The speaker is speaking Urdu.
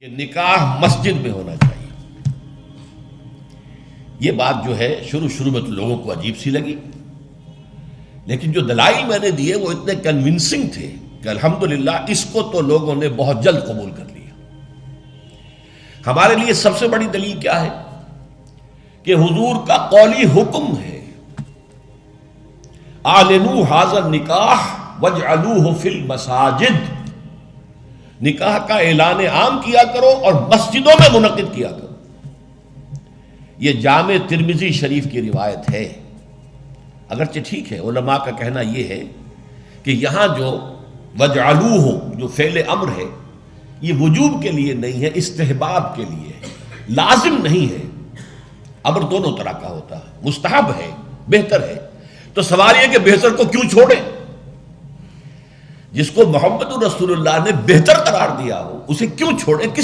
کہ نکاح مسجد میں ہونا چاہیے۔ یہ بات جو ہے شروع میں تو لوگوں کو عجیب سی لگی، لیکن جو دلائل میں نے دیے وہ اتنے کنونسنگ تھے کہ الحمدللہ اس کو تو لوگوں نے بہت جلد قبول کر لیا۔ ہمارے لیے سب سے بڑی دلیل کیا ہے کہ حضور کا قولی حکم ہے، اعلنوا ھذا النکاح واجعلوہ فی المساجد، نکاح کا اعلان عام کیا کرو اور مسجدوں میں منعقد کیا کرو۔ یہ جامع ترمذی شریف کی روایت ہے، اگرچہ ٹھیک ہے علماء کا کہنا یہ ہے کہ یہاں جو وجعلوہ جو فعل امر ہے یہ وجوب کے لیے نہیں ہے، استحباب کے لیے ہے، لازم نہیں ہے۔ امر دونوں طرح کا ہوتا ہے، مستحب ہے، بہتر ہے۔ تو سوال یہ کہ بہتر کو کیوں چھوڑیں؟ جس کو محمد رسول اللہ نے بہتر قرار دیا ہو اسے کیوں چھوڑیں؟ کس